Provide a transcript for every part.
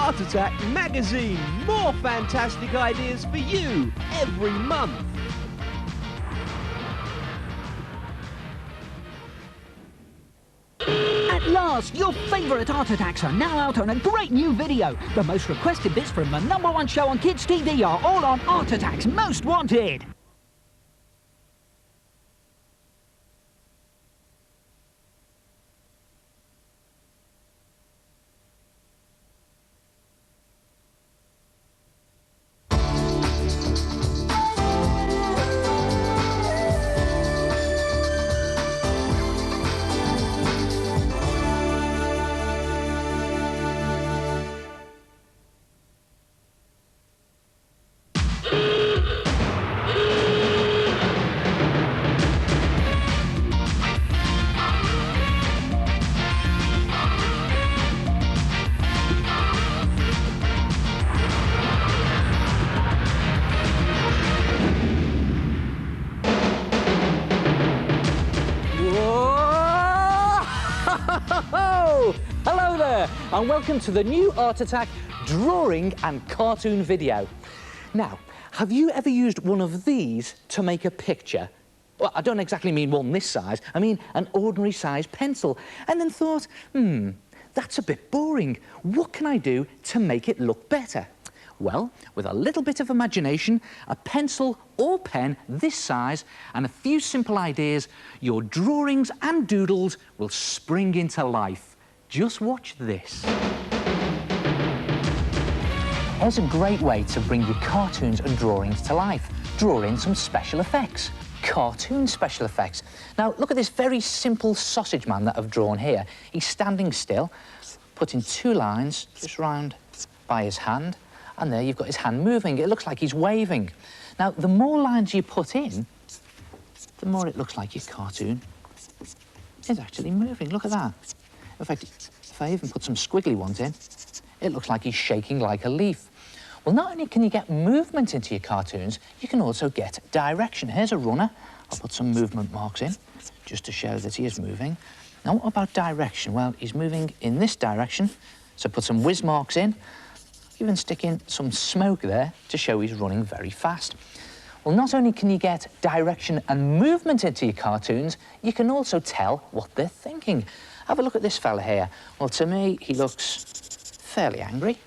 Art Attack magazine. More fantastic ideas for you every month. At last, your favourite Art Attacks are now out on a great new video. The most requested bits from the #1 show on Kids TV are all on Art Attacks Most Wanted. Hello there, and welcome to the new Art Attack drawing and cartoon video. Now, have you ever used one of these to make a picture? Well, I don't exactly mean one this size, I mean an ordinary size pencil, and then thought, that's a bit boring. What can I do to make it look better? Well, with a little bit of imagination, a pencil or pen this size, and a few simple ideas, your drawings and doodles will spring into life. Just watch this. Here's a great way to bring your cartoons and drawings to life. Draw in some special effects. Cartoon special effects. Now, look at this very simple sausage man that I've drawn here. He's standing still, putting 2 lines just round by his hand, and there you've got his hand moving. It looks like he's waving. Now, the more lines you put in, the more it looks like your cartoon is actually moving. Look at that. In fact, if I even put some squiggly ones in, it looks like he's shaking like a leaf. Well, not only can you get movement into your cartoons, you can also get direction. Here's a runner. I'll put some movement marks in, just to show that he is moving. Now, what about direction? Well, he's moving in this direction, so put some whiz marks in. Even stick in some smoke there to show he's running very fast. Well, not only can you get direction and movement into your cartoons, you can also tell what they're thinking. Have a look at this fella here. Well, to me, he looks fairly angry,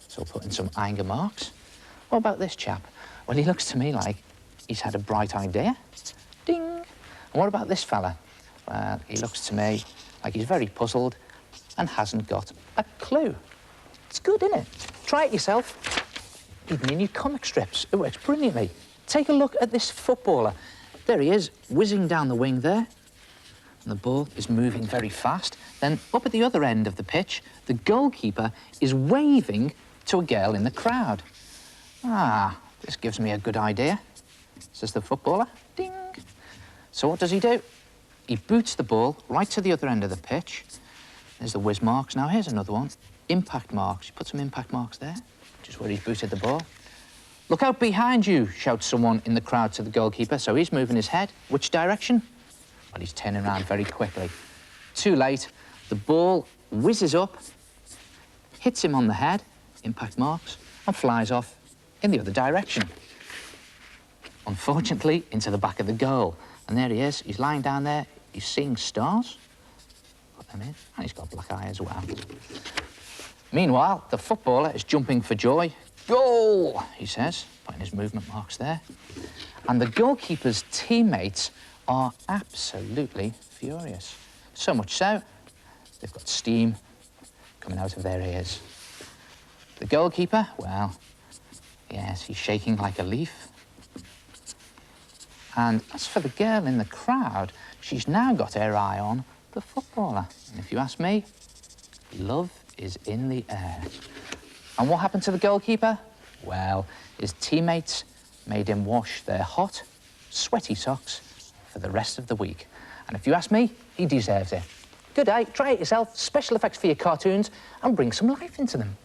so I'll put in some anger marks. What about this chap? Well, he looks to me like he's had a bright idea. Ding! And what about this fella? Well, he looks to me like he's very puzzled and hasn't got a clue. It's good, isn't it? Try it yourself. Even in your comic strips, it works brilliantly. Take a look at this footballer. There he is, whizzing down the wing there. And the ball is moving very fast. Then up at the other end of the pitch, the goalkeeper is waving to a girl in the crowd. Ah, this gives me a good idea, says the footballer. Ding! So what does he do? He boots the ball right to the other end of the pitch. There's the whiz marks. Now, here's another one. Impact marks. Put some impact marks there, just where he's booted the ball. Look out behind you, shouts someone in the crowd to the goalkeeper. So he's moving his head. Which direction? Well, he's turning around very quickly. Too late. The ball whizzes up, hits him on the head, impact marks, and flies off in the other direction. Unfortunately, into the back of the goal. And there he is. He's lying down there. He's seeing stars. Put them in. And he's got black eye as well. Meanwhile, the footballer is jumping for joy. Goal, he says, putting his movement marks there. And the goalkeeper's teammates are absolutely furious. So much so, they've got steam coming out of their ears. The goalkeeper, well, yes, he's shaking like a leaf. And as for the girl in the crowd, she's now got her eye on the footballer. And if you ask me, love is in the air. And what happened to the goalkeeper? Well, his teammates made him wash their hot, sweaty socks for the rest of the week. And if you ask me, he deserves it. Good day, try it yourself, special effects for your cartoons, and bring some life into them.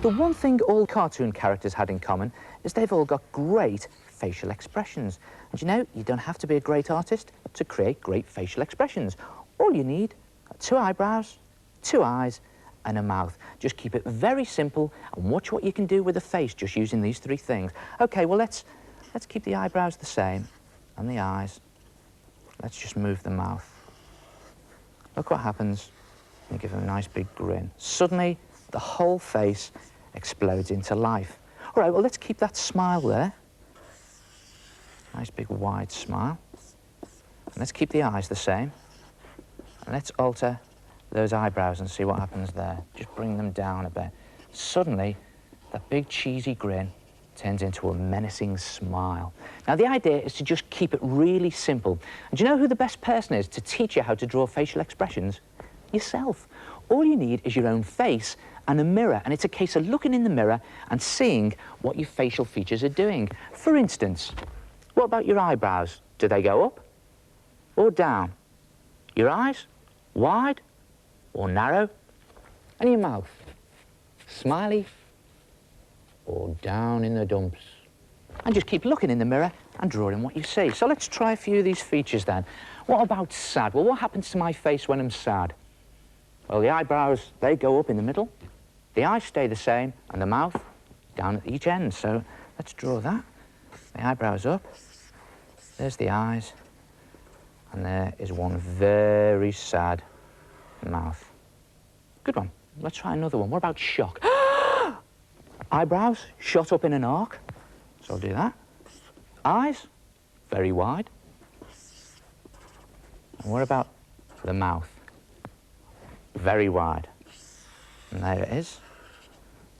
The one thing all cartoon characters had in common is they've all got great facial expressions. And you know, you don't have to be a great artist to create great facial expressions. All you need are 2 eyebrows, 2 eyes, and a mouth. Just keep it very simple and watch what you can do with a face just using these 3 things. OK, well, let's keep the eyebrows the same and the eyes. Let's just move the mouth. Look what happens when you give him a nice big grin. Suddenly, the whole face explodes into life. All right, well, let's keep that smile there. Nice big wide smile. And let's keep the eyes the same. And let's alter those eyebrows and see what happens there. Just bring them down a bit. Suddenly, that big cheesy grin turns into a menacing smile. Now, the idea is to just keep it really simple. And do you know who the best person is to teach you how to draw facial expressions? Yourself. All you need is your own face and a mirror, and it's a case of looking in the mirror and seeing what your facial features are doing. For instance, what about your eyebrows? Do they go up or down? Your eyes, wide or narrow? And your mouth, smiley or down in the dumps? And just keep looking in the mirror and drawing what you see. So let's try a few of these features then. What about sad? Well, what happens to my face when I'm sad? Well, the eyebrows, they go up in the middle, the eyes stay the same, and the mouth down at each end. So let's draw that. The eyebrows up, there's the eyes, and there is one very sad mouth. Good one. Let's try another one. What about shock? Eyebrows shot up in an arc, so I'll do that. Eyes, very wide. And what about the mouth? Very wide. And there it is.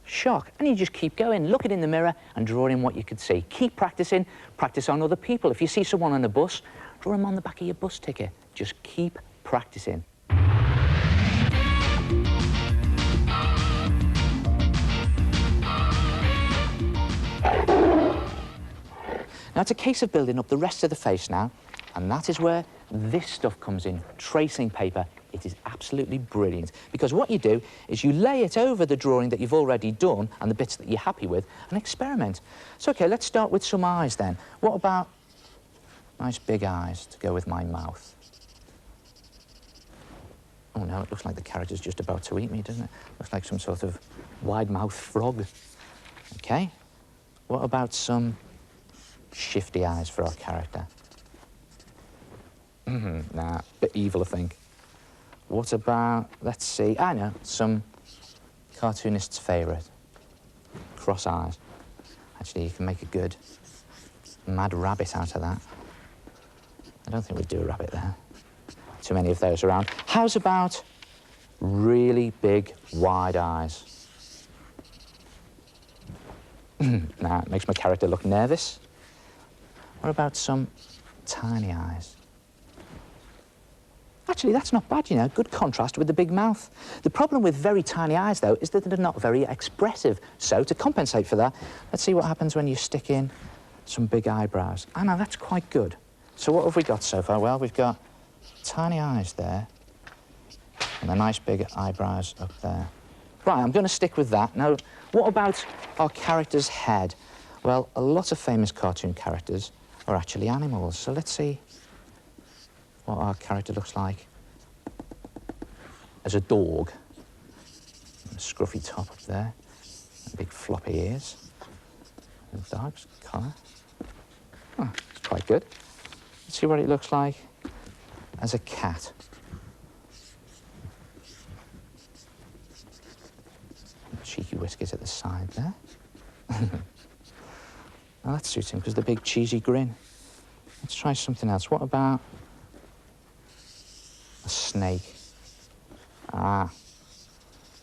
Shock. And you just keep going. Look it in the mirror and draw in what you could see. Keep practicing. Practice on other people. If you see someone on a bus, draw them on the back of your bus ticket. Just keep practicing. Now, it's a case of building up the rest of the face now, and that is where this stuff comes in, tracing paper. It is absolutely brilliant, because what you do is you lay it over the drawing that you've already done and the bits that you're happy with and experiment. So, OK, let's start with some eyes then. What about nice big eyes to go with my mouth? Oh, no, it looks like the character's just about to eat me, doesn't it? Looks like some sort of wide-mouthed frog. OK, what about some shifty eyes for our character? Nah, a bit evil, I think. What about, let's see, I know, some cartoonist's favourite, cross eyes. Actually, you can make a good mad rabbit out of that. I don't think we'd do a rabbit there. Too many of those around. How's about really big, wide eyes? Nah, it makes my character look nervous. What about some tiny eyes? Actually, that's not bad, you know, good contrast with the big mouth. The problem with very tiny eyes, though, is that they're not very expressive. So, to compensate for that, let's see what happens when you stick in some big eyebrows. Ah, no, that's quite good. So what have we got so far? Well, we've got tiny eyes there and the nice big eyebrows up there. Right, I'm going to stick with that. Now, what about our character's head? Well, a lot of famous cartoon characters are actually animals. So let's see what our character looks like as a dog. A scruffy top up there, and big floppy ears. And dog's collar. Oh, it's quite good. Let's see what it looks like as a cat. Cheeky whiskers at the side there. Now that suits him because the big cheesy grin. Let's try something else. What about a snake? Ah,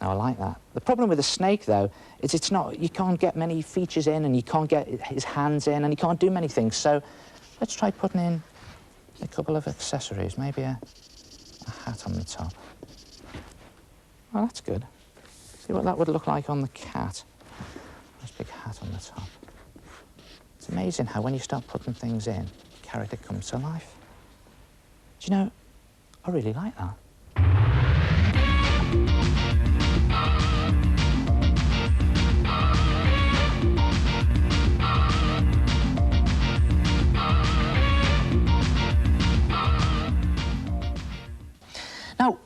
now I like that. The problem with a snake, though, is it's not, you can't get many features in and you can't get his hands in and he can't do many things. So let's try putting in a couple of accessories, maybe a hat on the top. Oh, that's good. See what that would look like on the cat. Nice big hat on the top. It's amazing how when you start putting things in, the character comes to life. Do you know, I really like that.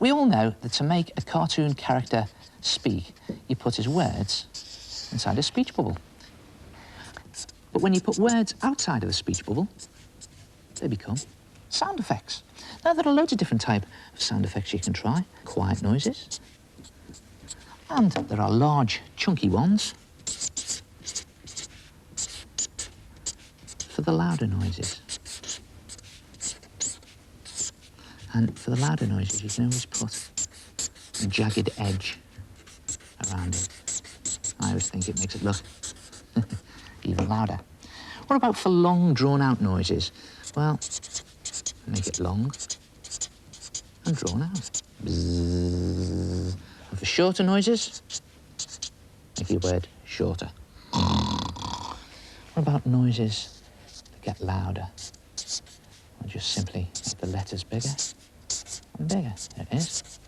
we all know that to make a cartoon character speak, you put his words inside a speech bubble. But when you put words outside of the speech bubble, they become sound effects. Now, there are loads of different types of sound effects you can try. Quiet noises. And there are large, chunky ones for the louder noises. And for the louder noises, you can always put a jagged edge around it. I always think it makes it look even louder. What about for long, drawn-out noises? Well, make it long and drawn out. Bzzz. And for shorter noises, make your word shorter. What about noises that get louder? Well, just simply make the letters bigger and bigger. There it is.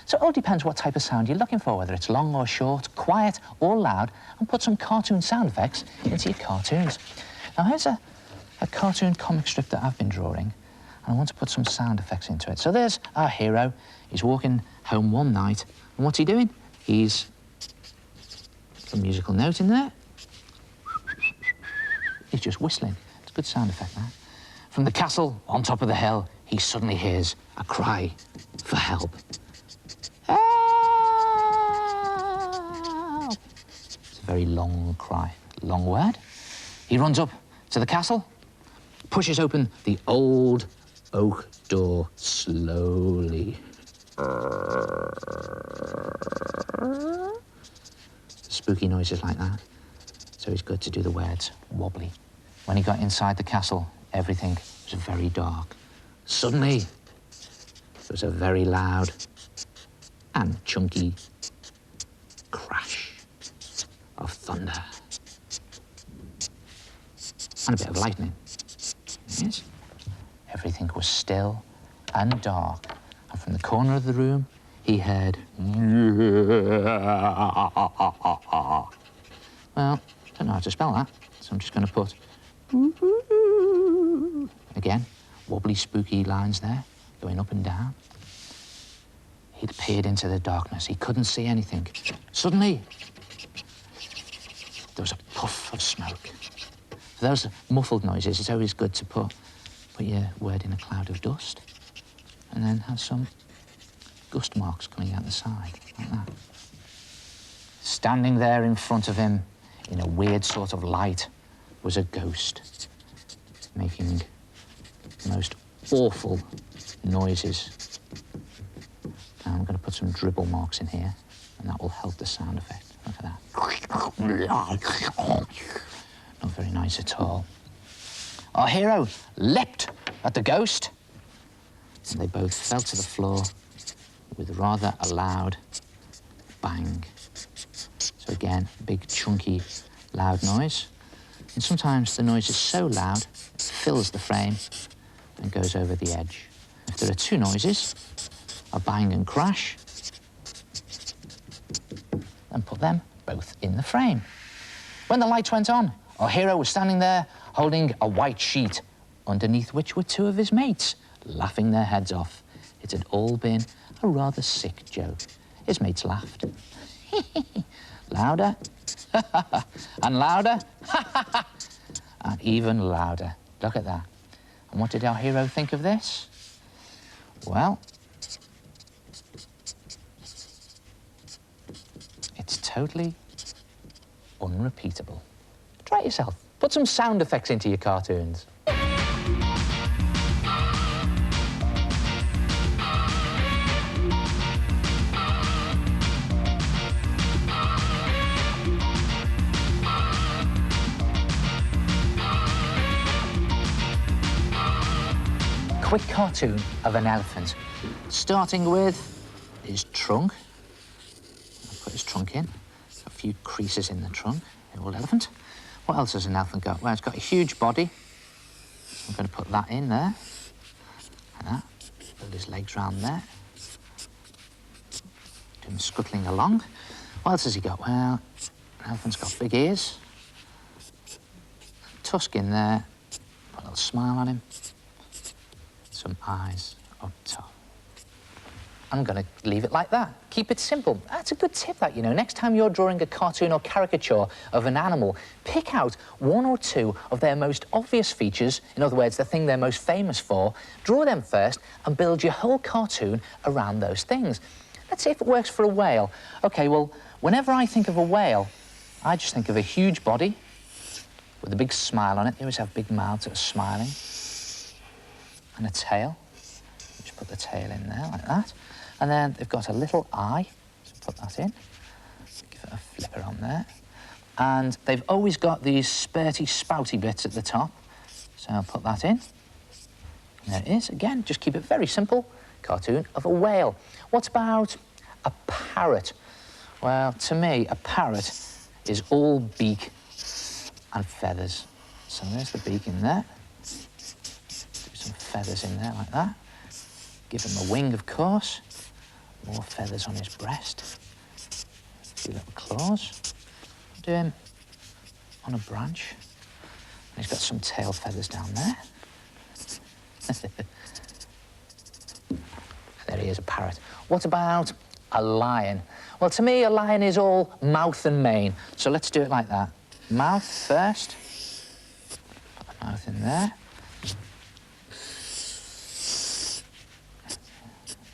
So it all depends what type of sound you're looking for, whether it's long or short, quiet or loud, and put some cartoon sound effects into your cartoons. Now, here's a cartoon comic strip that I've been drawing, and I want to put some sound effects into it. So there's our hero. He's walking home one night, and what's he doing? He's a musical note in there. He's just whistling. It's a good sound effect, man. From the castle on top of the hill, he suddenly hears a cry for help. Help! It's a very long cry, long word. He runs up to the castle, pushes open the old oak door slowly. Spooky noises like that. So it's good to do the words wobbly. When he got inside the castle, everything was very dark. Suddenly, there was a very loud and chunky crash of thunder. And a bit of lightning. Yes. Everything was still and dark. And from the corner of the room, he heard... Well, I don't know how to spell that, so I'm just going to put... Again, wobbly, spooky lines there, going up and down. He'd peered into the darkness. He couldn't see anything. Suddenly, there was a puff of smoke. For those muffled noises, it's always good to put your word in a cloud of dust and then have some gust marks coming out the side, like that. Standing there in front of him, in a weird sort of light, was a ghost, making the most awful noises. Now I'm going to put some dribble marks in here, and that will help the sound effect. Look at that. Not very nice at all. Our hero leapt at the ghost, and they both fell to the floor with rather a loud bang. So again, big, chunky, loud noise. And sometimes the noise is so loud, it fills the frame and goes over the edge. If there are two noises, a bang and crash, and put them both in the frame. When the lights went on, our hero was standing there holding a white sheet, underneath which were two of his mates, laughing their heads off. It had all been a rather sick joke. His mates laughed. Louder, and louder, and even louder. Look at that. And what did our hero think of this? Well, it's totally unrepeatable. Try it yourself. Put some sound effects into your cartoons. Quick cartoon of an elephant, starting with his trunk. I'll put his trunk in. A few creases in the trunk, the old elephant. What else has an elephant got? Well, it's got a huge body. I'm going to put that in there. Like that. Build his legs round there. Do him scuttling along. What else has he got? Well, an elephant's got big ears. Tusk in there. Put a little smile on him. Some eyes up top. I'm going to leave it like that. Keep it simple. That's a good tip, that, you know. Next time you're drawing a cartoon or caricature of an animal, pick out one or two of their most obvious features, in other words, the thing they're most famous for, draw them first, and build your whole cartoon around those things. Let's see if it works for a whale. OK, well, whenever I think of a whale, I just think of a huge body with a big smile on it. They always have big mouths that are smiling. And a tail. Just put the tail in there like that. And then they've got a little eye, so put that in. Give it a flipper on there. And they've always got these spurty, spouty bits at the top. So I'll put that in. And there it is. Again, just keep it very simple. Cartoon of a whale. What about a parrot? Well, to me, a parrot is all beak and feathers. So there's the beak in there. Do some feathers in there like that. Give him a wing, of course. More feathers on his breast. A few little claws. Do him on a branch. And he's got some tail feathers down there. There he is, a parrot. What about a lion? Well, to me, a lion is all mouth and mane. So let's do it like that. Mouth first. Put the mouth in there.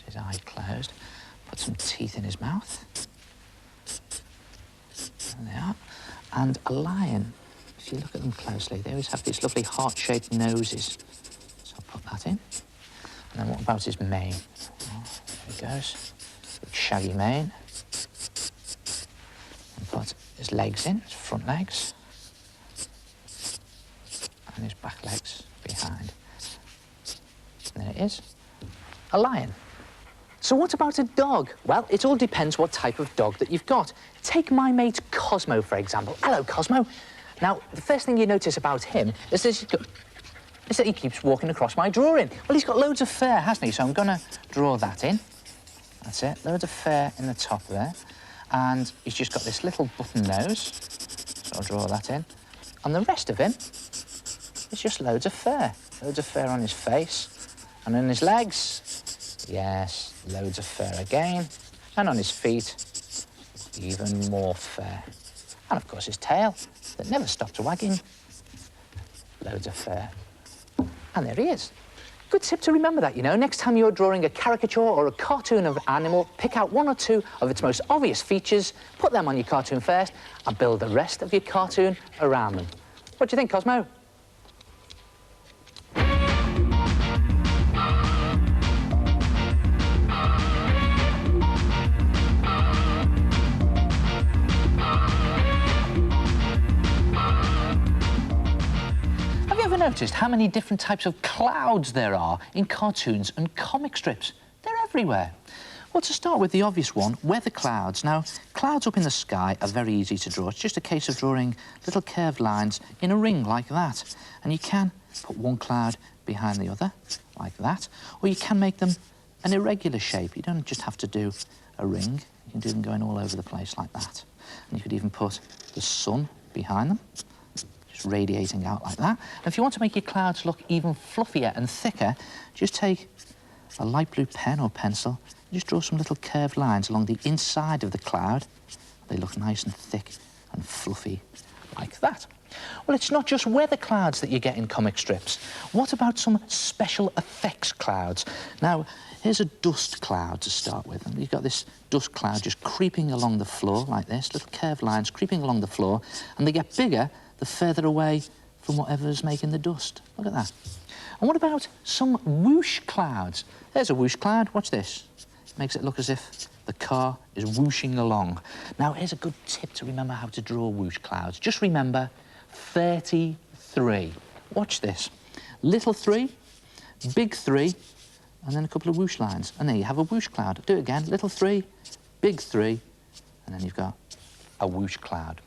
His eyes closed. Put some teeth in his mouth. There they are. And a lion, if you look at them closely, they always have these lovely heart-shaped noses. So I'll put that in. And then what about his mane? Oh, there he goes. Big shaggy mane. And put his legs in, his front legs. And his back legs behind. And there it is. A lion. So what about a dog? Well, it all depends what type of dog that you've got. Take my mate Cosmo, for example. Hello, Cosmo. Now, the first thing you notice about him is that he keeps walking across my drawing. Well, he's got loads of fur, hasn't he? So I'm going to draw that in. That's it. Loads of fur in the top there. And he's just got this little button nose. So I'll draw that in. And the rest of him is just loads of fur. Loads of fur on his face. And on his legs. Yes, loads of fur again. And on his feet, even more fur. And, of course, his tail that never stops wagging. Loads of fur. And there he is. Good tip to remember that, you know. Next time you're drawing a caricature or a cartoon of an animal, pick out one or two of its most obvious features, put them on your cartoon first, and build the rest of your cartoon around them. What do you think, Cosmo? Noticed how many different types of clouds there are in cartoons and comic strips? They're everywhere. Well, to start with the obvious one, weather clouds. Now, clouds up in the sky are very easy to draw. It's just a case of drawing little curved lines in a ring like that. And you can put one cloud behind the other, like that. Or you can make them an irregular shape. You don't just have to do a ring. You can do them going all over the place like that. And you could even put the sun behind them, radiating out like that. And if you want to make your clouds look even fluffier and thicker, just take a light blue pen or pencil and just draw some little curved lines along the inside of the cloud. They look nice and thick and fluffy like that. Well, it's not just weather clouds that you get in comic strips. What about some special effects clouds? Now, here's a dust cloud to start with. And you've got this dust cloud just creeping along the floor like this, little curved lines creeping along the floor, and they get bigger the further away from whatever's making the dust. Look at that. And what about some whoosh clouds? There's a whoosh cloud. Watch this. It makes it look as if the car is whooshing along. Now, here's a good tip to remember how to draw whoosh clouds. Just remember 33. Watch this. Little 3, big 3, and then a couple of whoosh lines. And there you have a whoosh cloud. Do it again. Little 3, big 3, and then you've got a whoosh cloud.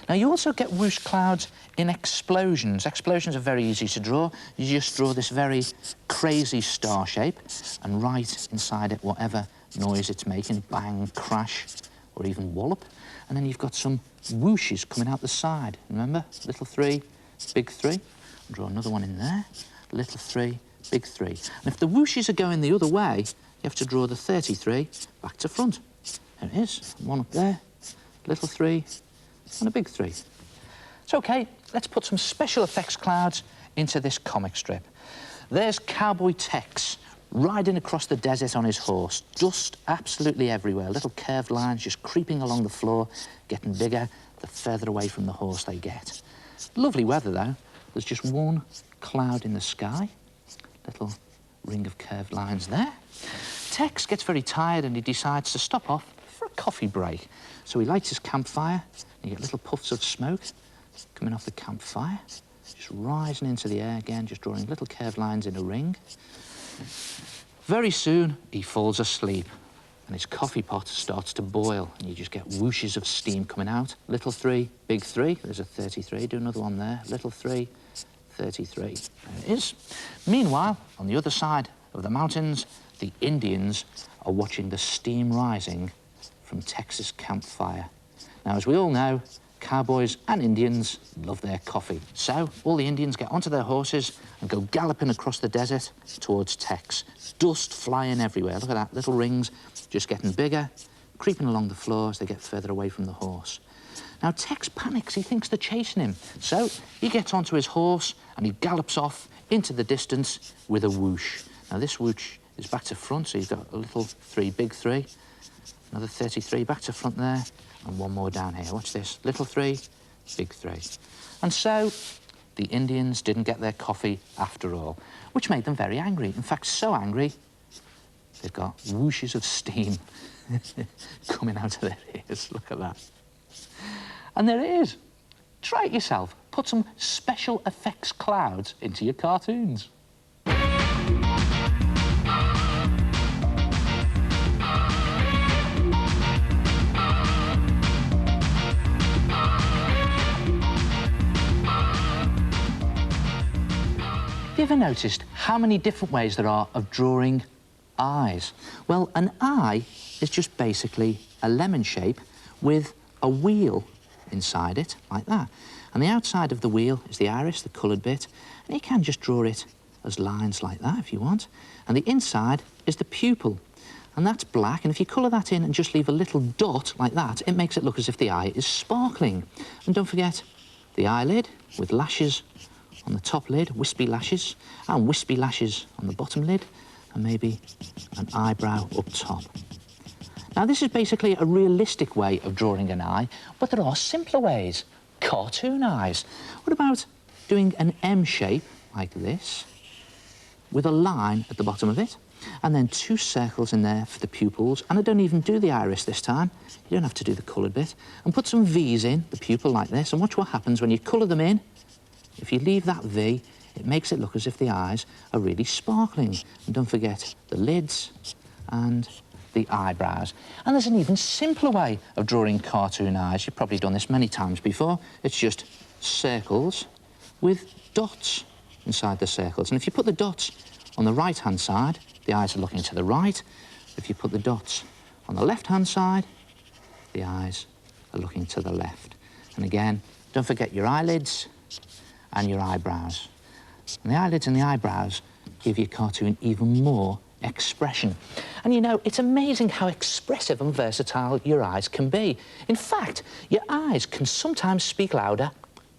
Now, you also get whoosh clouds in explosions. Explosions are very easy to draw. You just draw this very crazy star shape and write inside it whatever noise it's making, bang, crash, or even wallop. And then you've got some whooshes coming out the side. Remember? Little 3, big 3. I'll draw another one in there. Little 3, big 3. And if the whooshes are going the other way, have to draw the 33 back to front. There it is, one up there, little 3 and a big 3. It's OK, let's put some special effects clouds into this comic strip. There's Cowboy Tex riding across the desert on his horse. Dust absolutely everywhere, little curved lines just creeping along the floor, getting bigger the further away from the horse they get. Lovely weather, though. There's just one cloud in the sky, little ring of curved lines there. Tex gets very tired and he decides to stop off for a coffee break. So he lights his campfire and you get little puffs of smoke coming off the campfire, just rising into the air again, just drawing little curved lines in a ring. Very soon, he falls asleep and his coffee pot starts to boil and you just get whooshes of steam coming out. Little 3, big 3, there's a 33, do another one there. Little 3, 33, there it is. Meanwhile, on the other side of the mountains, the Indians are watching the steam rising from Texas campfire. Now, as we all know, cowboys and Indians love their coffee. So all the Indians get onto their horses and go galloping across the desert towards Tex. Dust flying everywhere. Look at that, little rings just getting bigger, creeping along the floor as they get further away from the horse. Now, Tex panics. He thinks they're chasing him. So he gets onto his horse and he gallops off into the distance with a whoosh. Now, this whoosh is back to front, so you've got a little 3, big 3, another 33 back to front there, and one more down here. Watch this. Little 3, big 3. And so the Indians didn't get their coffee after all, which made them very angry. In fact, so angry, they've got whooshes of steam coming out of their ears. Look at that. And there it is. Try it yourself. Put some special effects clouds into your cartoons. Have you ever noticed how many different ways there are of drawing eyes? Well, an eye is just basically a lemon shape with a wheel inside it, like that. And the outside of the wheel is the iris, the coloured bit, and you can just draw it as lines like that if you want. And the inside is the pupil, and that's black, and if you colour that in and just leave a little dot like that, it makes it look as if the eye is sparkling. And don't forget the eyelid with lashes on the top lid, wispy lashes, and wispy lashes on the bottom lid, and maybe an eyebrow up top. Now, this is basically a realistic way of drawing an eye, but there are simpler ways. Cartoon eyes. What about doing an M shape like this, with a line at the bottom of it, and then 2 circles in there for the pupils, and I don't even do the iris this time. You don't have to do the coloured bit. And put some V's in the pupil like this, and watch what happens when you colour them in. If you leave that V, it makes it look as if the eyes are really sparkling. And don't forget the lids and the eyebrows. And there's an even simpler way of drawing cartoon eyes. You've probably done this many times before. It's just circles with dots inside the circles. And if you put the dots on the right-hand side, the eyes are looking to the right. If you put the dots on the left-hand side, the eyes are looking to the left. And again, don't forget your eyelids and your eyebrows. And the eyelids and the eyebrows give your cartoon even more expression. And you know, it's amazing how expressive and versatile your eyes can be. In fact, your eyes can sometimes speak louder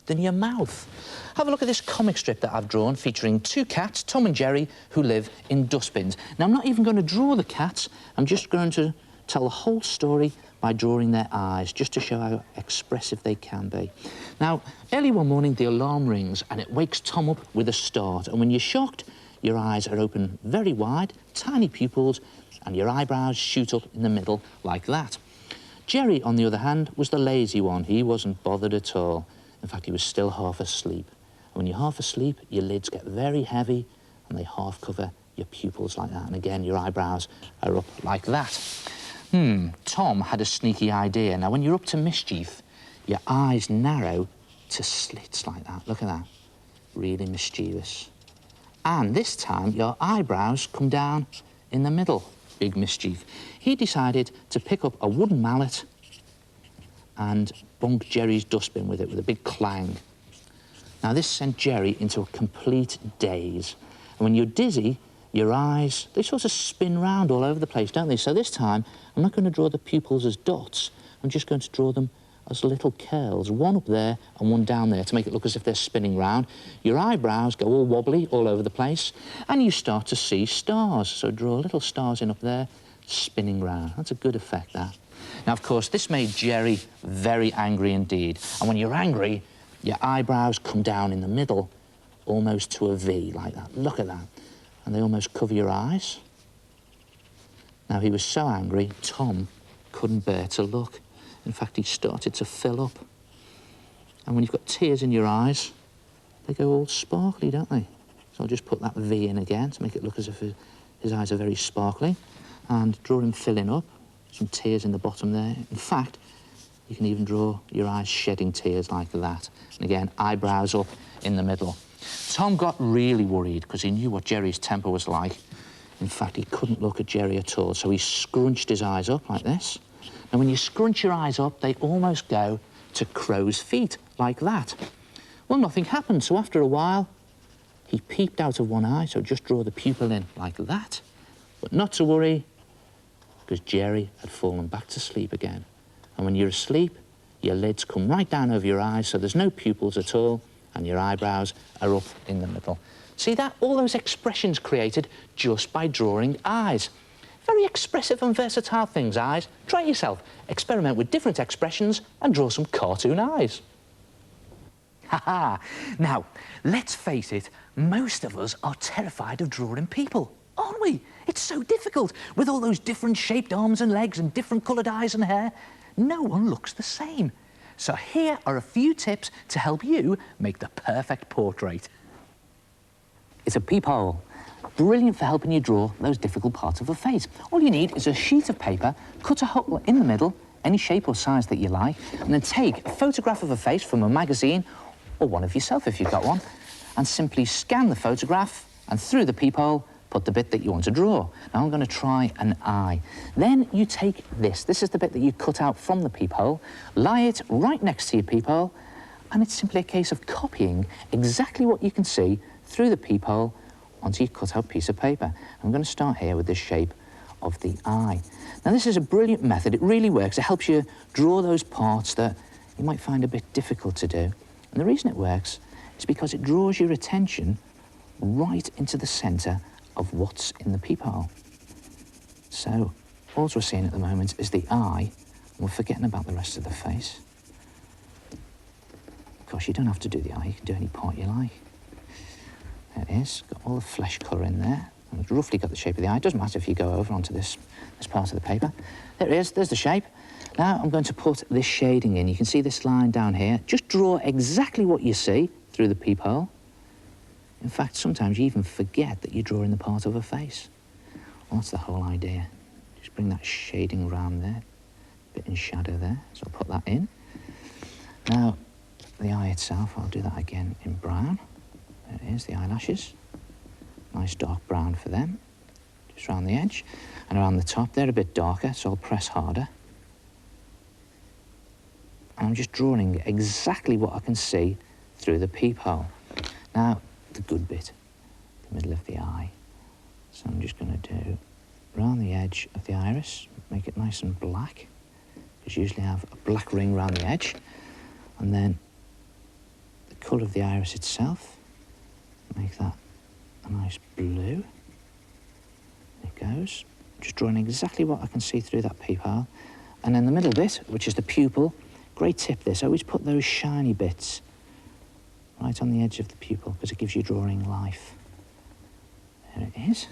than your mouth. Have a look at this comic strip that I've drawn featuring 2 cats, Tom and Jerry, who live in dustbins. Now, I'm not even going to draw the cats, I'm just going to tell the whole story by drawing their eyes, just to show how expressive they can be. Now, early one morning, the alarm rings and it wakes Tom up with a start. And when you're shocked, your eyes are open very wide, tiny pupils, and your eyebrows shoot up in the middle like that. Jerry, on the other hand, was the lazy one. He wasn't bothered at all. In fact, he was still half asleep. And when you're half asleep, your lids get very heavy and they half cover your pupils like that. And again, your eyebrows are up like that. Tom had a sneaky idea. Now, when you're up to mischief, your eyes narrow to slits like that. Look at that. Really mischievous. And this time, your eyebrows come down in the middle. Big mischief. He decided to pick up a wooden mallet and bonk Jerry's dustbin with it with a big clang. Now, this sent Jerry into a complete daze. And when you're dizzy, your eyes, they sort of spin round all over the place, don't they? So this time, I'm not going to draw the pupils as dots. I'm just going to draw them as little curls, one up there and one down there to make it look as if they're spinning round. Your eyebrows go all wobbly all over the place, and you start to see stars. So draw little stars in up there, spinning round. That's a good effect, that. Now, of course, this made Jerry very angry indeed. And when you're angry, your eyebrows come down in the middle, almost to a V, like that. Look at that. And they almost cover your eyes. Now, he was so angry, Tom couldn't bear to look. In fact, he started to fill up. And when you've got tears in your eyes, they go all sparkly, don't they? So I'll just put that V in again to make it look as if his eyes are very sparkly. And draw him filling up, some tears in the bottom there. In fact, you can even draw your eyes shedding tears like that. And again, eyebrows up in the middle. Tom got really worried because he knew what Jerry's temper was like. In fact, he couldn't look at Jerry at all, so he scrunched his eyes up like this. And when you scrunch your eyes up, they almost go to crow's feet, like that. Well, nothing happened, so after a while, he peeped out of one eye, so just draw the pupil in like that. But not to worry, because Jerry had fallen back to sleep again. And when you're asleep, your lids come right down over your eyes, so there's no pupils at all, and your eyebrows are up in the middle. See that? All those expressions created just by drawing eyes. Very expressive and versatile things, eyes. Try it yourself. Experiment with different expressions and draw some cartoon eyes. Ha-ha! Now, let's face it, most of us are terrified of drawing people, aren't we? It's so difficult, with all those different shaped arms and legs and different coloured eyes and hair. No one looks the same. So here are a few tips to help you make the perfect portrait. It's a peephole. Brilliant for helping you draw those difficult parts of a face. All you need is a sheet of paper, cut a hole in the middle, any shape or size that you like, and then take a photograph of a face from a magazine, or one of yourself if you've got one, and simply scan the photograph, and through the peephole, put the bit that you want to draw. Now I'm going to try an eye. Then you take this. This is the bit that you cut out from the peephole, lie it right next to your peephole, and it's simply a case of copying exactly what you can see through the peephole onto your cut-out piece of paper. I'm going to start here with the shape of the eye. Now, this is a brilliant method. It really works. It helps you draw those parts that you might find a bit difficult to do. And the reason it works is because it draws your attention right into the centre of what's in the peephole. So, all we're seeing at the moment is the eye, and we're forgetting about the rest of the face. Of course, you don't have to do the eye. You can do any part you like. There it is, got all the flesh colour in there. And it's roughly got the shape of the eye. It doesn't matter if you go over onto this part of the paper. There it is, there's the shape. Now I'm going to put this shading in. You can see this line down here. Just draw exactly what you see through the peephole. In fact, sometimes you even forget that you're drawing the part of a face. Well, that's the whole idea. Just bring that shading around there, a bit in shadow there. So I'll put that in. Now, the eye itself, I'll do that again in brown. There it is, the eyelashes. Nice dark brown for them. Just around the edge. And around the top, they're a bit darker, so I'll press harder. And I'm just drawing exactly what I can see through the peephole. Now, the good bit, the middle of the eye. So I'm just going to do around the edge of the iris, make it nice and black. Because usually I have a black ring around the edge. And then the colour of the iris itself, make that a nice blue. It goes. Just drawing exactly what I can see through that peephole. And then the middle bit, which is the pupil, great tip this, always put those shiny bits right on the edge of the pupil because it gives you drawing life. There it is.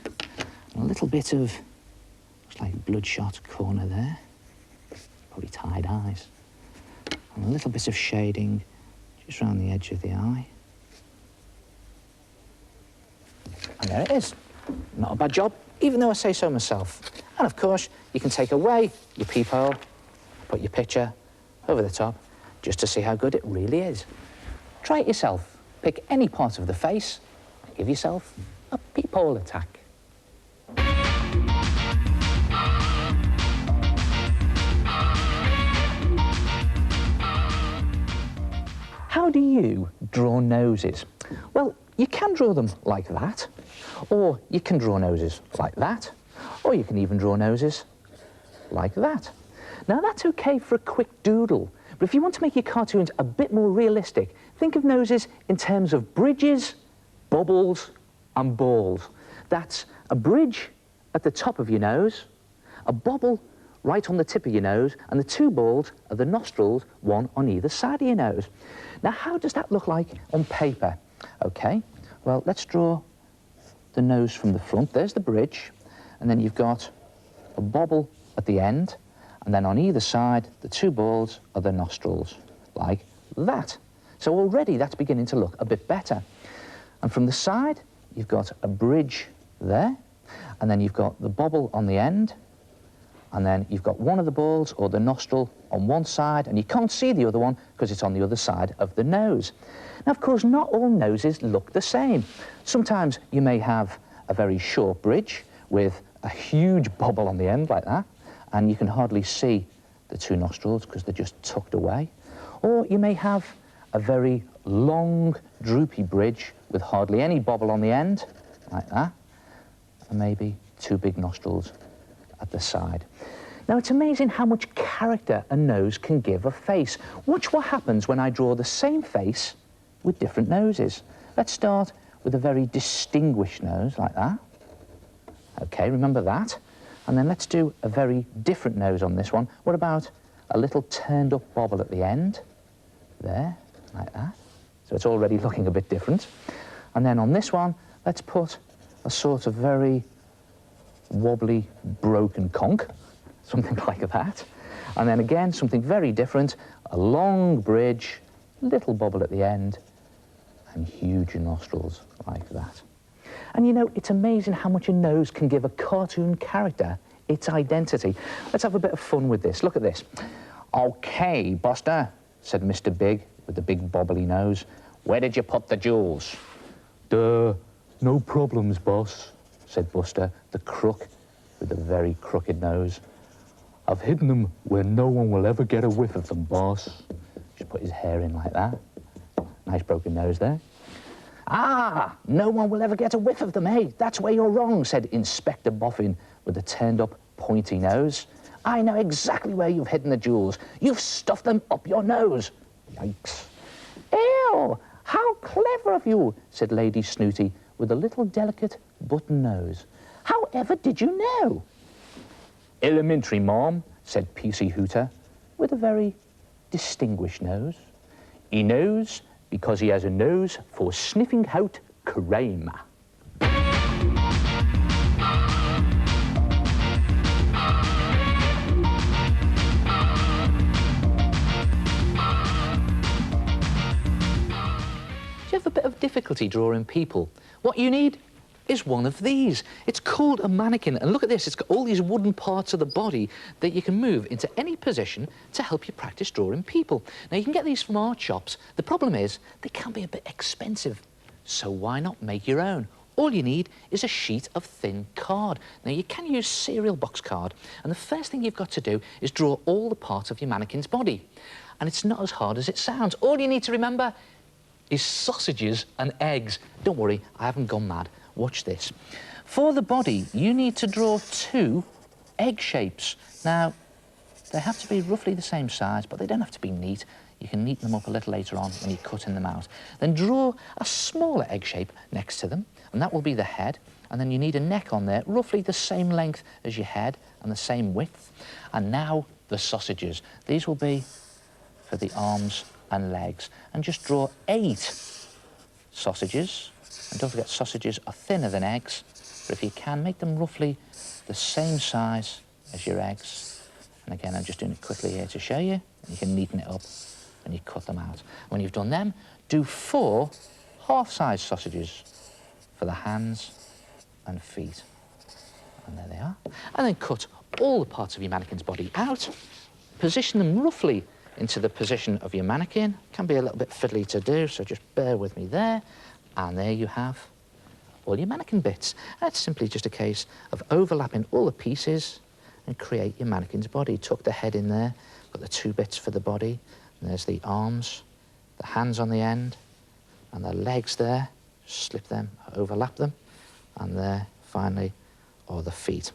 And a little bit of, looks like bloodshot corner there. Probably tired eyes. And a little bit of shading just around the edge of the eye. And there it is. Not a bad job, even though I say so myself. And of course, you can take away your peephole, put your picture over the top, just to see how good it really is. Try it yourself. Pick any part of the face and give yourself a peephole attack. How do you draw noses? Well, you can draw them like that, Or you can draw noses like that, or you can even draw noses like that. Now that's okay for a quick doodle, but if you want to make your cartoons a bit more realistic, think of noses in terms of bridges, bubbles and balls. That's a bridge at the top of your nose, a bubble right on the tip of your nose, and the two balls are the nostrils, one on either side of your nose. Now how does that look like on paper? Okay, well let's draw the nose from the front. There's the bridge, and then you've got a bubble at the end, and then on either side the two balls are the nostrils, like that. So already that's beginning to look a bit better. And from the side you've got a bridge there, and then you've got the bubble on the end, and then you've got one of the balls or the nostril on one side, and you can't see the other one because it's on the other side of the nose. Now of course not all noses look the same. Sometimes you may have a very short bridge with a huge bubble on the end like that, and you can hardly see the two nostrils because they're just tucked away. Or you may have a very long, droopy bridge with hardly any bubble on the end, like that, and maybe two big nostrils at the side. Now, it's amazing how much character a nose can give a face. Watch what happens when I draw the same face with different noses. Let's start with a very distinguished nose, like that. Okay, remember that. And then let's do a very different nose on this one. What about a little turned up bobble at the end? There, like that. So it's already looking a bit different. And then on this one, let's put a sort of very wobbly, broken conch, something like that. And then again, something very different, a long bridge, little bubble at the end, and huge nostrils like that. And you know, it's amazing how much a nose can give a cartoon character its identity. Let's have a bit of fun with this. Look at this. Okay, Buster, said Mr. Big with the big bobbly nose. Where did you put the jewels? Duh, no problems, boss, said Buster, the crook with the very crooked nose. I've hidden them where no one will ever get a whiff of them, boss. Just put his hair in like that. Nice broken nose there. Ah, no one will ever get a whiff of them, eh? That's where you're wrong, said Inspector Boffin with a turned-up, pointy nose. I know exactly where you've hidden the jewels. You've stuffed them up your nose. Yikes. Ew, how clever of you, said Lady Snooty with a little delicate button nose. However did you know? Elementary, Mom, said P.C. Hooter with a very distinguished nose. He knows because he has a nose for sniffing out crime. Do you have a bit of difficulty drawing people? What you need is one of these. It's called a mannequin, and look at this, it's got all these wooden parts of the body that you can move into any position to help you practice drawing people. Now, you can get these from art shops. The problem is they can be a bit expensive, so why not make your own? All you need is a sheet of thin card. Now, you can use cereal box card, and the first thing you've got to do is draw all the parts of your mannequin's body. And it's not as hard as it sounds. All you need to remember is sausages and eggs. Don't worry, I haven't gone mad. Watch this. For the body, you need to draw 2 egg shapes. Now, they have to be roughly the same size, but they don't have to be neat. You can neaten them up a little later on when you're cutting them out. Then draw a smaller egg shape next to them, and that will be the head. And then you need a neck on there, roughly the same length as your head and the same width. And now the sausages. These will be for the arms and legs. And just draw 8 sausages. And don't forget, sausages are thinner than eggs, but if you can, make them roughly the same size as your eggs. And again, I'm just doing it quickly here to show you. You can neaten it up when you cut them out. When you've done them, do 4 half-size sausages for the hands and feet. And there they are. And then cut all the parts of your mannequin's body out, position them roughly into the position of your mannequin. Can be a little bit fiddly to do, so just bear with me there. And there you have all your mannequin bits. That's simply just a case of overlapping all the pieces and create your mannequin's body. Tuck the head in there, got the 2 bits for the body, and there's the arms, the hands on the end, and the legs there. Slip them, overlap them, and there, finally, are the feet.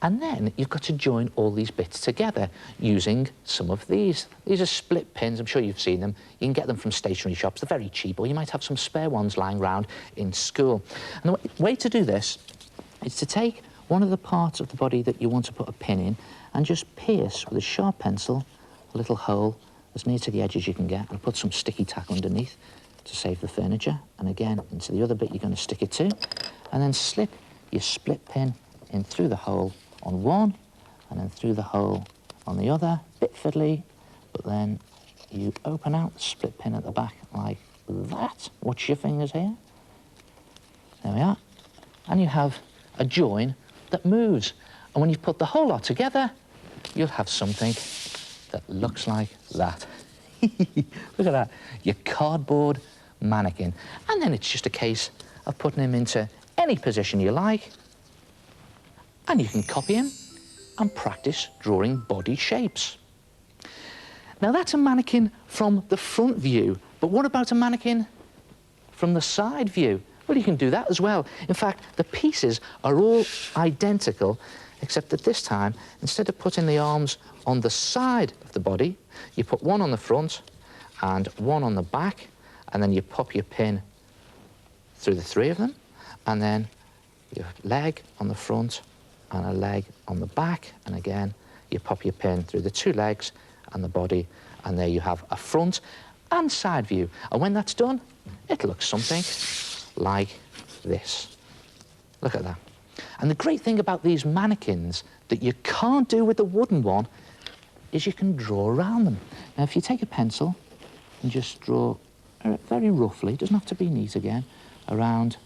And then you've got to join all these bits together using some of these. These are split pins. I'm sure you've seen them. You can get them from stationery shops. They're very cheap, or you might have some spare ones lying around in school. And the way to do this is to take one of the parts of the body that you want to put a pin in and just pierce with a sharp pencil a little hole as near to the edge as you can get, and put some sticky tack underneath to save the furniture. And again, into the other bit you're going to stick it to, and then slip your split pin in through the hole on one, and then through the hole on the other. Bit fiddly, but then you open out the split pin at the back like that. Watch your fingers here. There we are. And you have a join that moves. And when you've put the whole lot together, you'll have something that looks like that. Look at that, your cardboard mannequin. And then it's just a case of putting him into any position you like, and you can copy him and practice drawing body shapes. Now that's a mannequin from the front view, but what about a mannequin from the side view? Well, you can do that as well. In fact, the pieces are all identical, except that this time, instead of putting the arms on the side of the body, you put one on the front and one on the back, and then you pop your pin through the three of them, and then your leg on the front and a leg on the back, and again you pop your pin through the two legs and the body, and there you have a front and side view. And when that's done, it looks something like this. Look at that. And the great thing about these mannequins that you can't do with the wooden one is you can draw around them. Now if you take a pencil and just draw very roughly, it doesn't have to be neat again, around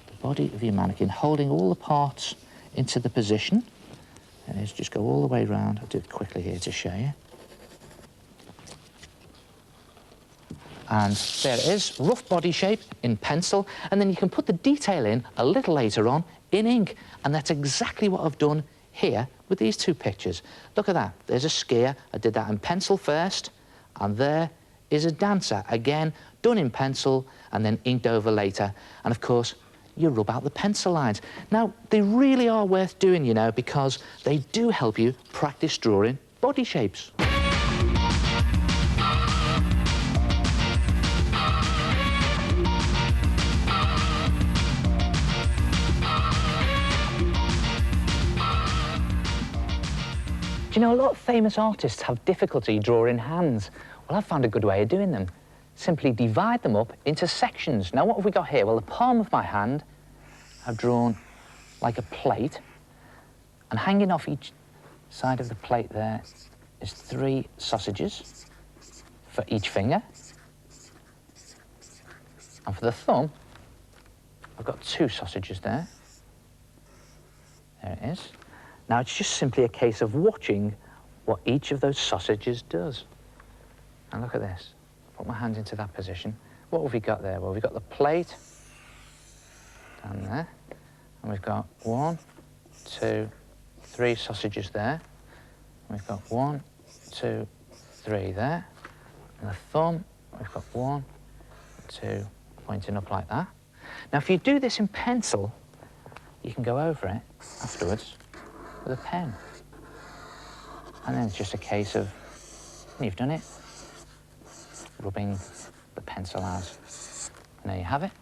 the body of your mannequin, holding all the parts into the position. There it is, just go all the way around. I'll do it quickly here to show you. And there it is, rough body shape in pencil, and then you can put the detail in a little later on in ink, and that's exactly what I've done here with these two pictures. Look at that, there's a skier. I did that in pencil first, and there is a dancer, again, done in pencil and then inked over later. And of course, you rub out the pencil lines. Now, they really are worth doing, you know, because they do help you practice drawing body shapes. You know, a lot of famous artists have difficulty drawing hands. Well, I've found a good way of doing them. Simply divide them up into sections. Now, what have we got here? Well, the palm of my hand I've drawn like a plate, and hanging off each side of the plate there is 3 sausages for each finger. And for the thumb, I've got 2 sausages there. There it is. Now, it's just simply a case of watching what each of those sausages does. And look at this. Put my hand into that position. What have we got there? Well, we've got the plate down there, and we've got 1, 2, 3 sausages there. And we've got 1, 2, 3 there. And the thumb, we've got 1, 2, pointing up like that. Now, if you do this in pencil, you can go over it afterwards with a pen. And then it's just a case of, when you've done it, rubbing the pencil out. And there you have it,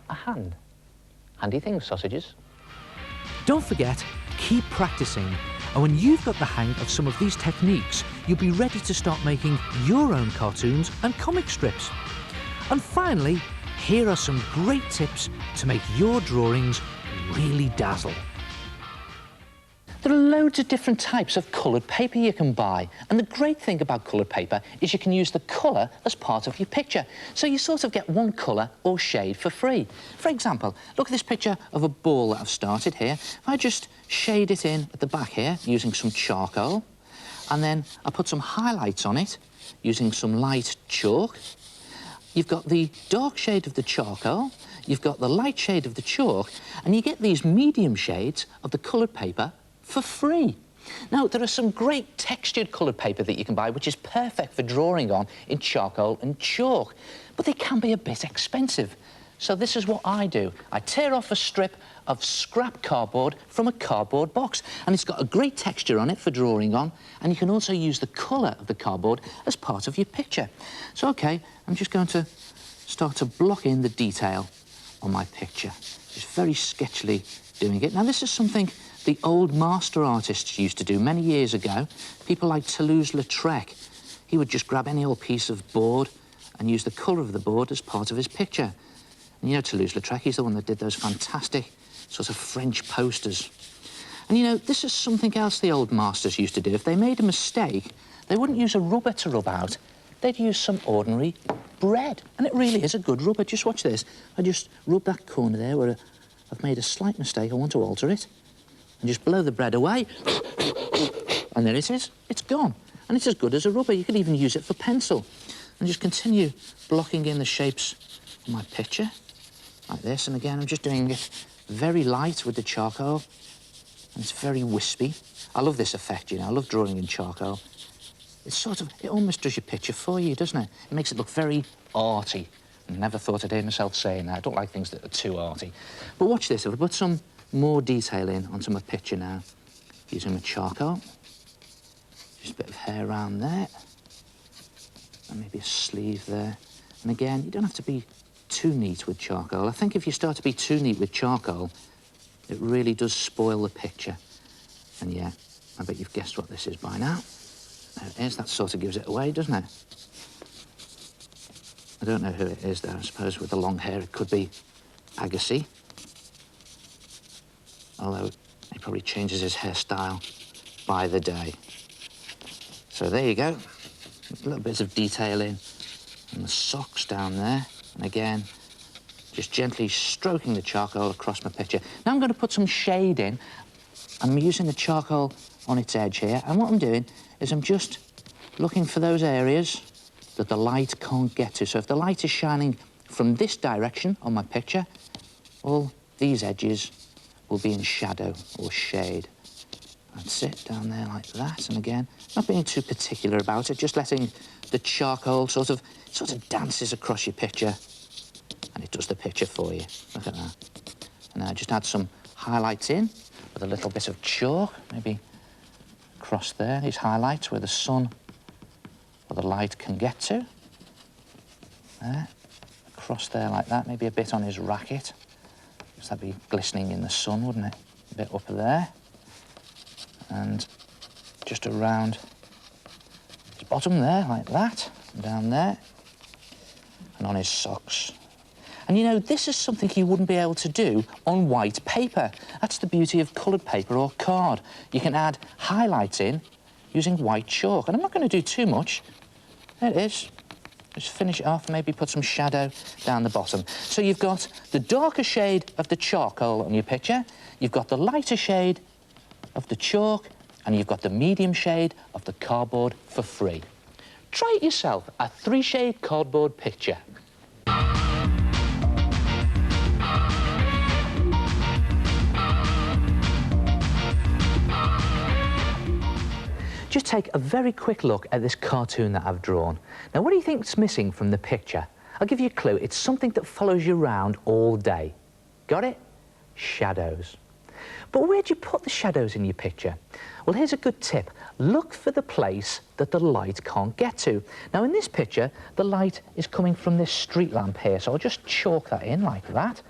a hand. Handy thing, sausages. Don't forget, keep practicing. And when you've got the hang of some of these techniques, you'll be ready to start making your own cartoons and comic strips. And finally, here are some great tips to make your drawings really dazzle. There are loads of different types of coloured paper you can buy, and the great thing about coloured paper is you can use the colour as part of your picture, so you sort of get one colour or shade for free. For example, look at this picture of a ball that I've started here. If I just shade it in at the back here using some charcoal, and then I put some highlights on it using some light chalk, you've got the dark shade of the charcoal, you've got the light shade of the chalk, and you get these medium shades of the coloured paper for free. Now, there are some great textured coloured paper that you can buy, which is perfect for drawing on in charcoal and chalk, but they can be a bit expensive. So this is what I do. I tear off a strip of scrap cardboard from a cardboard box, and it's got a great texture on it for drawing on, and you can also use the colour of the cardboard as part of your picture. So, OK, I'm just going to start to block in the detail on my picture. Just very sketchily doing it. Now, this is something the old master artists used to do many years ago. People like Toulouse-Lautrec. He would just grab any old piece of board and use the colour of the board as part of his picture. And you know Toulouse-Lautrec, he's the one that did those fantastic sort of French posters. And, you know, this is something else the old masters used to do. If they made a mistake, they wouldn't use a rubber to rub out. They'd use some ordinary bread. And it really is a good rubber. Just watch this. I just rub that corner there where I've made a slight mistake. I want to alter it. And just blow the bread away. And there it is. It's gone. And it's as good as a rubber. You could even use it for pencil. And just continue blocking in the shapes of my picture, like this. And again, I'm just doing it very light with the charcoal. And it's very wispy. I love this effect, you know. I love drawing in charcoal. It's sort of, it almost does your picture for you, doesn't it? It makes it look very arty. I never thought I'd hear myself saying that. I don't like things that are too arty. But watch this. If I put some more detail in onto my picture now, using my charcoal. Just a bit of hair around there. And maybe a sleeve there. And again, you don't have to be too neat with charcoal. I think if you start to be too neat with charcoal, it really does spoil the picture. And yeah, I bet you've guessed what this is by now. There it is. That sort of gives it away, doesn't it? I don't know who it is there. I suppose with the long hair it could be Agassi. Although he probably changes his hairstyle by the day. So there you go. A little bits of detail in and the socks down there. And again, just gently stroking the charcoal across my picture. Now I'm going to put some shade in. I'm using the charcoal on its edge here. And what I'm doing is I'm just looking for those areas that the light can't get to. So if the light is shining from this direction on my picture, all these edges will be in shadow or shade. That's it, down there like that. And again, not being too particular about it, just letting the charcoal sort of dances across your picture, and it does the picture for you. Look at that. And now just add some highlights in with a little bit of chalk, maybe across there, these highlights where the sun or the light can get to. There, across there like that, maybe a bit on his racket, because that'd be glistening in the sun, wouldn't it? A bit up there. And just around his bottom there, like that, and down there, and on his socks. And, you know, this is something you wouldn't be able to do on white paper. That's the beauty of coloured paper or card. You can add highlights in using white chalk. And I'm not going to do too much. There it is. Just finish it off, maybe put some shadow down the bottom. So you've got the darker shade of the charcoal on your picture, you've got the lighter shade of the chalk, and you've got the medium shade of the cardboard for free. Try it yourself, a 3-shade cardboard picture. Just take a very quick look at this cartoon that I've drawn. Now, what do you think's missing from the picture? I'll give you a clue. It's something that follows you around all day. Got it? Shadows. But where'd you put the shadows in your picture? Well, here's a good tip. Look for the place that the light can't get to. Now, in this picture, the light is coming from this street lamp here, so I'll just chalk that in like that,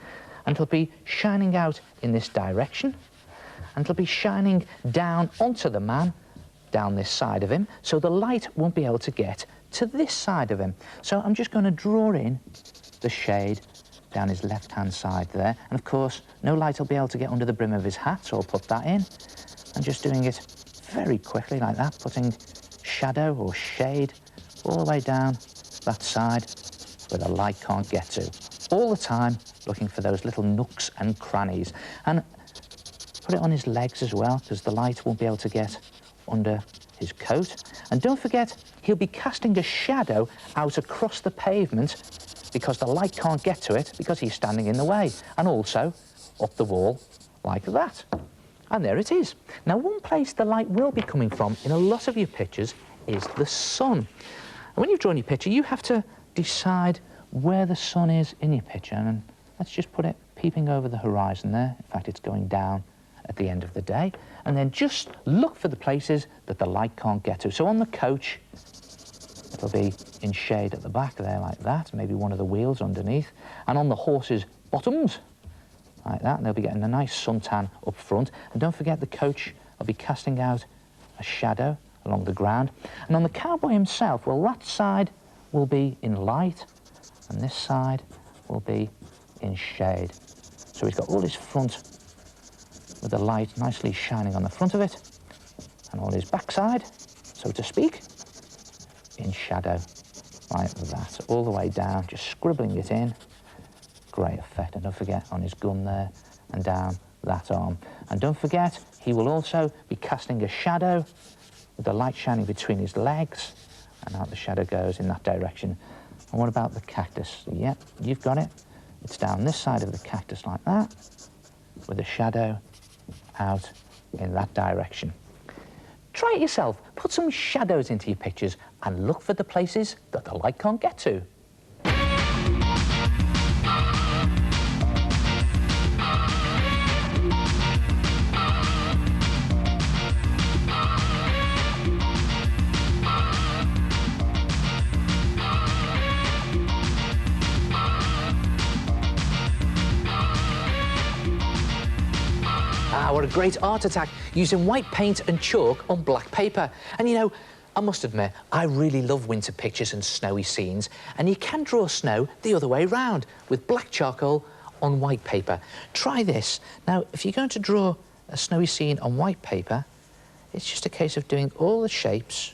and it'll be shining out in this direction, and it'll be shining down onto the man, down this side of him, so the light won't be able to get to this side of him. So I'm just going to draw in the shade down his left-hand side there. And, of course, no light will be able to get under the brim of his hat, so I'll put that in. And just doing it very quickly like that, putting shadow or shade all the way down that side where the light can't get to. All the time looking for those little nooks and crannies. And put it on his legs as well, because the light won't be able to get under his coat. And don't forget, he'll be casting a shadow out across the pavement because the light can't get to it because he's standing in the way, and also up the wall like that. And there it is. Now, one place the light will be coming from in a lot of your pictures is the sun. And when you've drawn your picture, you have to decide where the sun is in your picture. And let's just put it peeping over the horizon there. In fact, it's going down at the end of the day. And then just look for the places that the light can't get to. So on the coach, it'll be in shade at the back there like that, maybe one of the wheels underneath. And on the horse's bottoms, like that, and they'll be getting a nice suntan up front. And don't forget the coach will be casting out a shadow along the ground. And on the cowboy himself, well, that side will be in light, and this side will be in shade. So he's got all his front with the light nicely shining on the front of it, and all his backside, so to speak, in shadow, like that, all the way down, just scribbling it in. Great effect. And don't forget on his gun there, and down that arm. And don't forget, he will also be casting a shadow with the light shining between his legs, and out the shadow goes in that direction. And what about the cactus? Yep, you've got it. It's down this side of the cactus like that, with the shadow out in that direction. Try it yourself. Put some shadows into your pictures and look for the places that the light can't get to. What a great art attack using white paint and chalk on black paper. And you know, I must admit, I really love winter pictures and snowy scenes, and you can draw snow the other way round with black charcoal on white paper. Try this. Now, if you're going to draw a snowy scene on white paper, it's just a case of doing all the shapes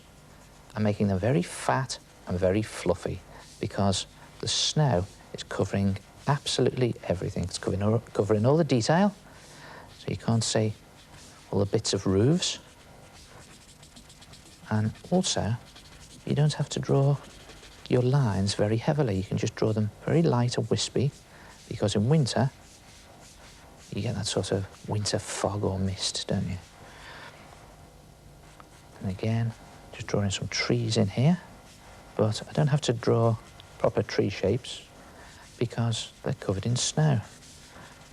and making them very fat and very fluffy, because the snow is covering absolutely everything. It's covering all the detail. So you can't see all the bits of roofs. And also, you don't have to draw your lines very heavily. You can just draw them very light and wispy, because in winter, you get that sort of winter fog or mist, don't you? And again, just drawing some trees in here. But I don't have to draw proper tree shapes because they're covered in snow,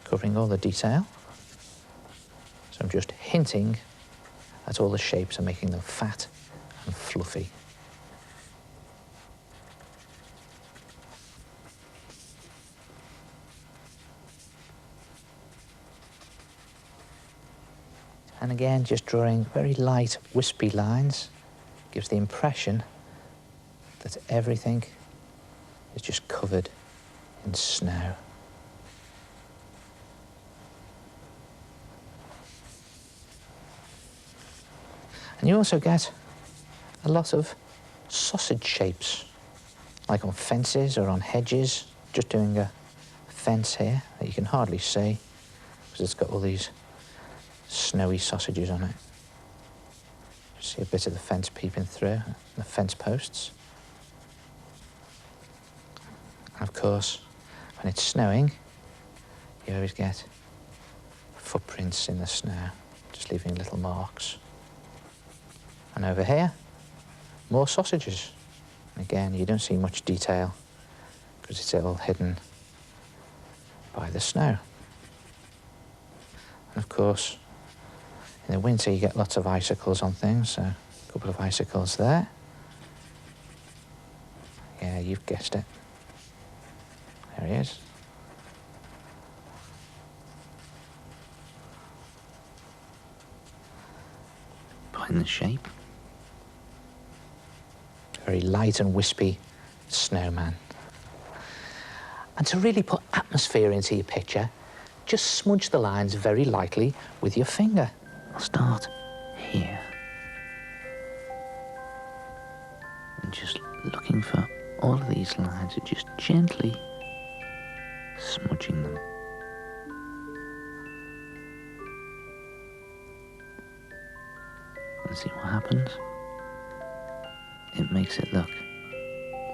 covering all the detail. So I'm just hinting at all the shapes and making them fat and fluffy. And again, just drawing very light, wispy lines gives the impression that everything is just covered in snow. And you also get a lot of sausage shapes, like on fences or on hedges. Just doing a fence here that you can hardly see because it's got all these snowy sausages on it. You see a bit of the fence peeping through, the fence posts. And of course, when it's snowing, you always get footprints in the snow, just leaving little marks. And over here, more sausages. And again, you don't see much detail because it's all hidden by the snow. And of course, in the winter, you get lots of icicles on things, so a couple of icicles there. Yeah, you've guessed it. There he is. Putting the shape. Very light and wispy snowman. And to really put atmosphere into your picture, just smudge the lines very lightly with your finger. I'll start here. And just looking for all of these lines and just gently smudging them. And see what happens. It makes it look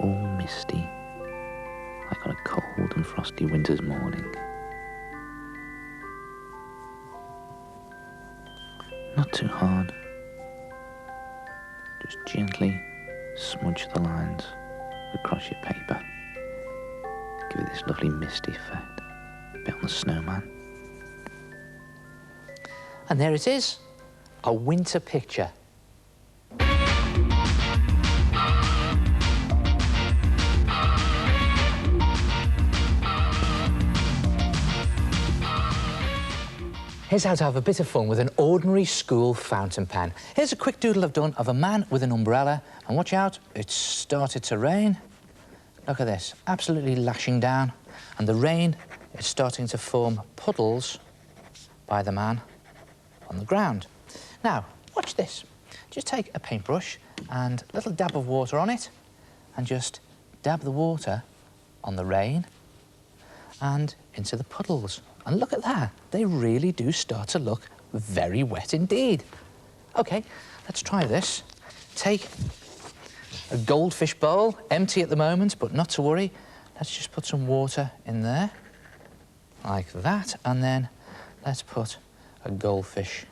all misty, like on a cold and frosty winter's morning. Not too hard, just gently smudge the lines across your paper. Give it this lovely misty effect. bit on the snowman. And there it is, a winter picture. Here's how to have a bit of fun with an ordinary school fountain pen. Here's a quick doodle I've done of a man with an umbrella. And watch out, it's started to rain. Look at this, absolutely lashing down. And the rain is starting to form puddles by the man on the ground. Now, watch this. Just take a paintbrush and a little dab of water on it and just dab the water on the rain and into the puddles. And look at that, they really do start to look very wet indeed. OK, let's try this. Take a goldfish bowl, empty at the moment, but not to worry. Let's just put some water in there, like that, and then let's put a goldfish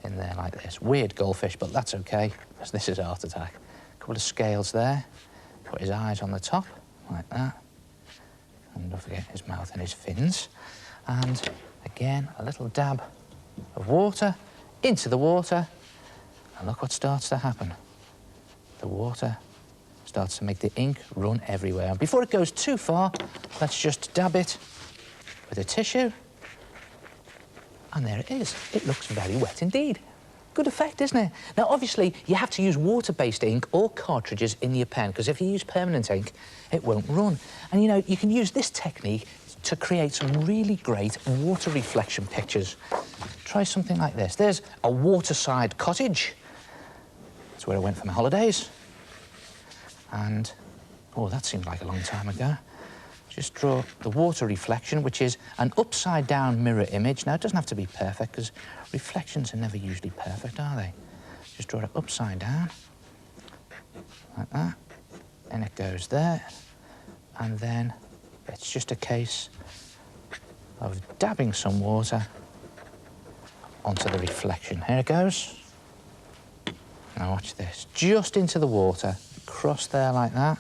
in there like this. Weird goldfish, but that's OK, because this is Art Attack. A couple of scales there, put his eyes on the top, like that. And don't forget his mouth and his fins. And again, a little dab of water into the water, and look what starts to happen. The water starts to make the ink run everywhere. And before it goes too far, let's just dab it with a tissue. And there it is. It looks very wet indeed. Good effect, isn't it? Now, obviously, you have to use water-based ink or cartridges in your pen, because if you use permanent ink, it won't run. And, you know, you can use this technique to create some really great water reflection pictures. Try something like this. There's a waterside cottage. That's where I went for my holidays. And, oh, that seemed like a long time ago. Just draw the water reflection, which is an upside-down mirror image. Now, it doesn't have to be perfect, because reflections are never usually perfect, are they? Just draw it upside down, like that. And it goes there. And then it's just a case of dabbing some water onto the reflection. Here it goes. Now watch this. Just into the water, across there like that.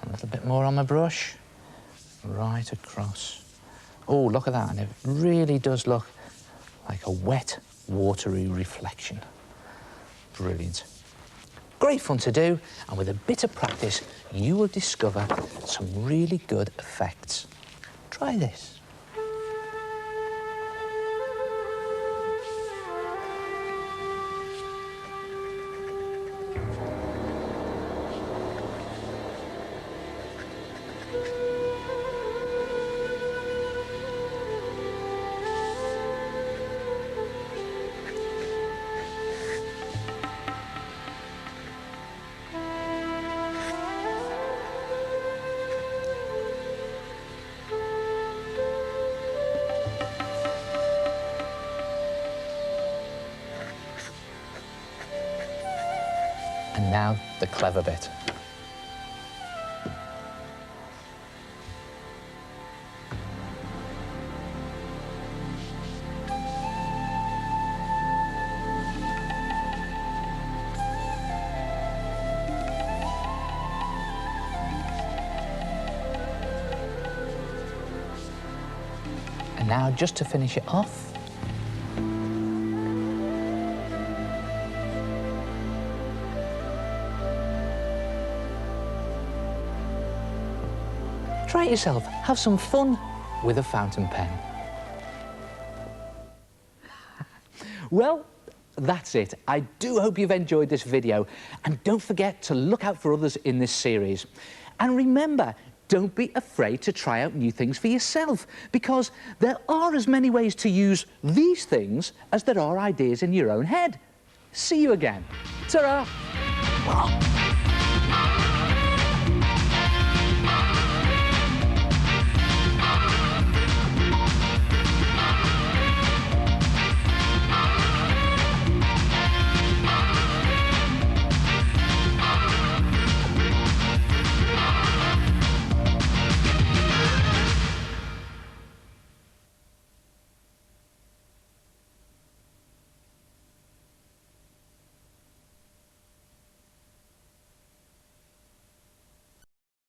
A little bit more on my brush, right across. Oh, look at that, and it really does look like a wet, watery reflection. Brilliant. Great fun to do, and with a bit of practice, you will discover some really good effects. Try this. And now, the clever bit. And now, just to finish it off, try it yourself. Have some fun with a fountain pen. Well, that's it. I do hope you've enjoyed this video. And don't forget to look out for others in this series. And remember, don't be afraid to try out new things for yourself, because there are as many ways to use these things as there are ideas in your own head. See you again. Ta-ra!